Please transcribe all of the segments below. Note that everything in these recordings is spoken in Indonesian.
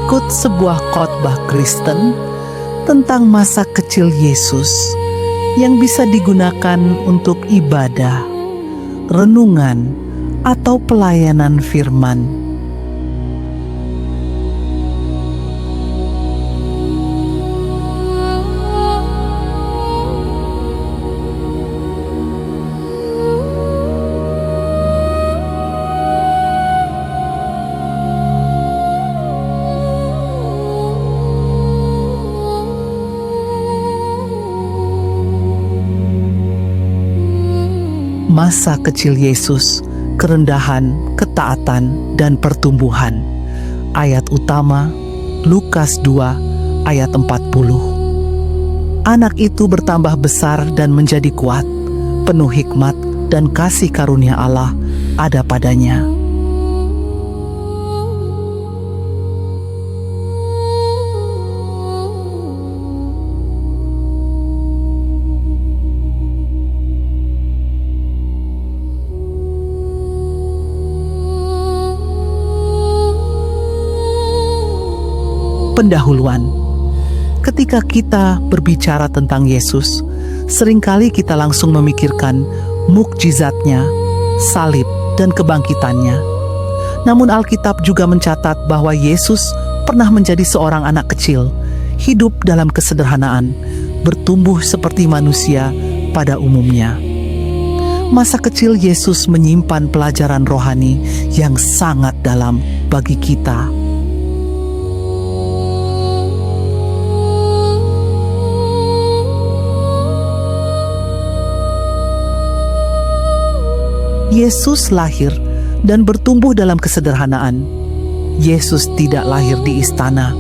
Berikut sebuah khotbah Kristen tentang masa kecil Yesus yang bisa digunakan untuk ibadah, renungan, atau pelayanan firman. Masa kecil Yesus, kerendahan, ketaatan, dan pertumbuhan. Ayat utama, Lukas 2 ayat 40. Anak itu bertambah besar dan menjadi kuat, penuh hikmat dan kasih karunia Allah ada padanya. Pendahuluan. Ketika kita berbicara tentang Yesus, seringkali kita langsung memikirkan mukjizatnya, salib, dan kebangkitannya. Namun Alkitab juga mencatat bahwa Yesus pernah menjadi seorang anak kecil, hidup dalam kesederhanaan, bertumbuh seperti manusia pada umumnya. Masa kecil Yesus menyimpan pelajaran rohani yang sangat dalam bagi kita. Yesus lahir dan bertumbuh dalam kesederhanaan. Yesus tidak lahir di istana,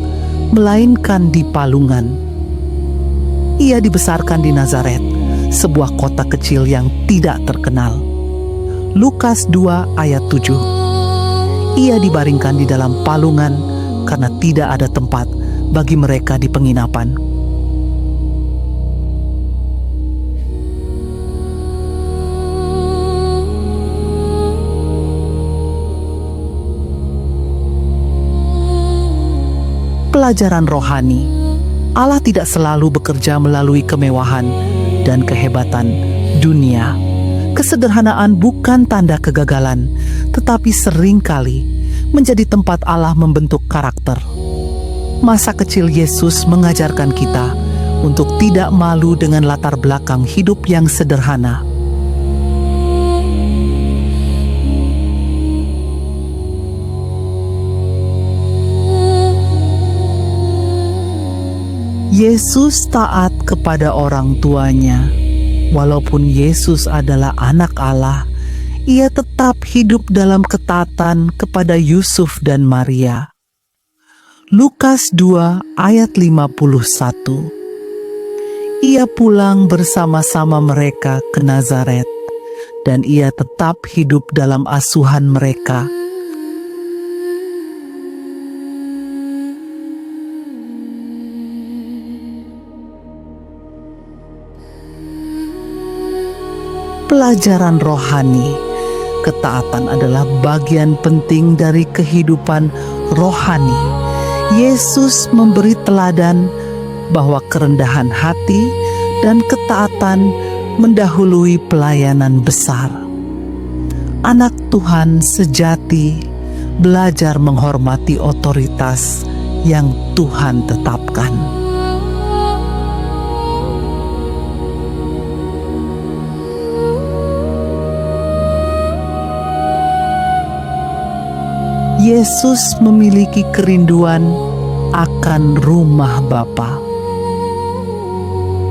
melainkan di palungan. Ia dibesarkan di Nazaret, sebuah kota kecil yang tidak terkenal. Lukas 2 ayat 7. Ia dibaringkan di dalam palungan karena tidak ada tempat bagi mereka di penginapan. Pelajaran rohani. Allah tidak selalu bekerja melalui kemewahan dan kehebatan dunia. Kesederhanaan bukan tanda kegagalan, tetapi seringkali menjadi tempat Allah membentuk karakter. Masa kecil Yesus mengajarkan kita untuk tidak malu dengan latar belakang hidup yang sederhana. Yesus taat kepada orang tuanya. Walaupun Yesus adalah anak Allah, ia tetap hidup dalam ketaatan kepada Yusuf dan Maria. Lukas 2 ayat 51. Ia pulang bersama-sama mereka ke Nazaret, dan ia tetap hidup dalam asuhan mereka. Pelajaran rohani. Ketaatan adalah bagian penting dari kehidupan rohani. Yesus memberi teladan bahwa kerendahan hati dan ketaatan mendahului pelayanan besar. Anak Tuhan sejati belajar menghormati otoritas yang Tuhan tetapkan. Yesus memiliki kerinduan akan rumah Bapa.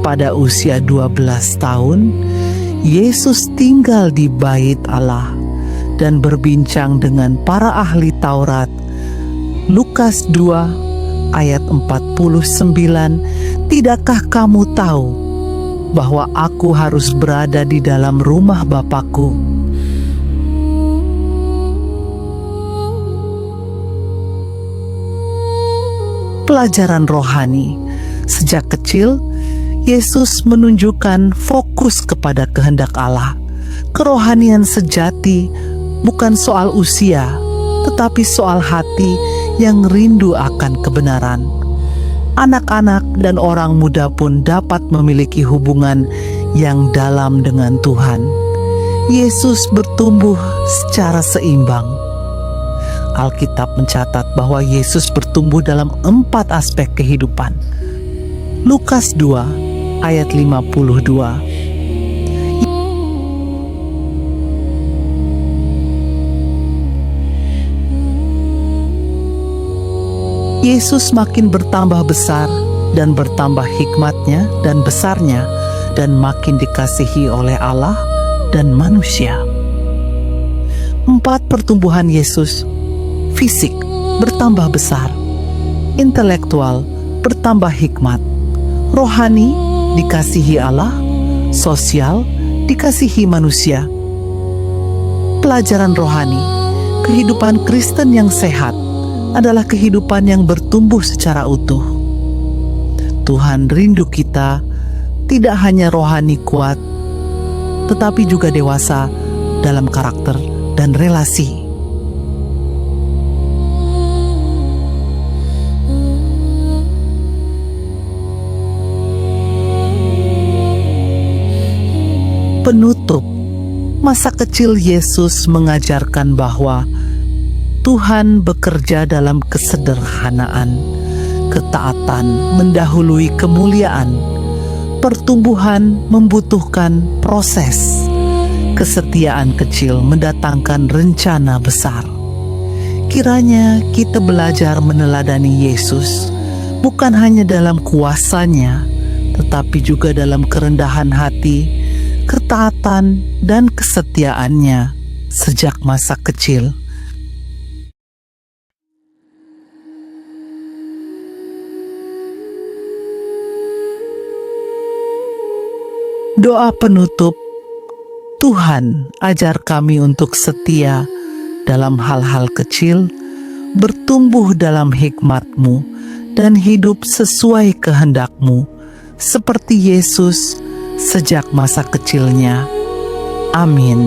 Pada usia 12 tahun, Yesus tinggal di bait Allah dan berbincang dengan para ahli Taurat. Lukas 2 ayat 49, "Tidakkah kamu tahu bahwa aku harus berada di dalam rumah Bapakku?" Pelajaran rohani. Sejak kecil, Yesus menunjukkan fokus kepada kehendak Allah. Kerohanian sejati bukan soal usia, tetapi soal hati yang rindu akan kebenaran. Anak-anak dan orang muda pun dapat memiliki hubungan yang dalam dengan Tuhan. Yesus bertumbuh secara seimbang. Alkitab mencatat bahwa Yesus bertumbuh dalam 4 aspek kehidupan. Lukas 2 ayat 52. Yesus makin bertambah besar dan bertambah hikmatnya dan besarnya, dan makin dikasihi oleh Allah dan manusia. 4 pertumbuhan Yesus: fisik bertambah besar, intelektual bertambah hikmat, rohani dikasihi Allah, sosial dikasihi manusia. Pelajaran rohani, kehidupan Kristen yang sehat adalah kehidupan yang bertumbuh secara utuh. Tuhan rindu kita tidak hanya rohani kuat, tetapi juga dewasa dalam karakter dan relasi. Penutup, masa kecil Yesus mengajarkan bahwa Tuhan bekerja dalam kesederhanaan, ketaatan mendahului kemuliaan, pertumbuhan membutuhkan proses, kesetiaan kecil mendatangkan rencana besar. Kiranya kita belajar meneladani Yesus, bukan hanya dalam kuasanya, tetapi juga dalam kerendahan hati, ketaatan, dan kesetiaannya sejak masa kecil. Doa penutup. Tuhan, ajar kami untuk setia dalam hal-hal kecil, bertumbuh dalam hikmat-Mu, dan hidup sesuai kehendak-Mu, seperti Yesus sejak masa kecilnya. Amin.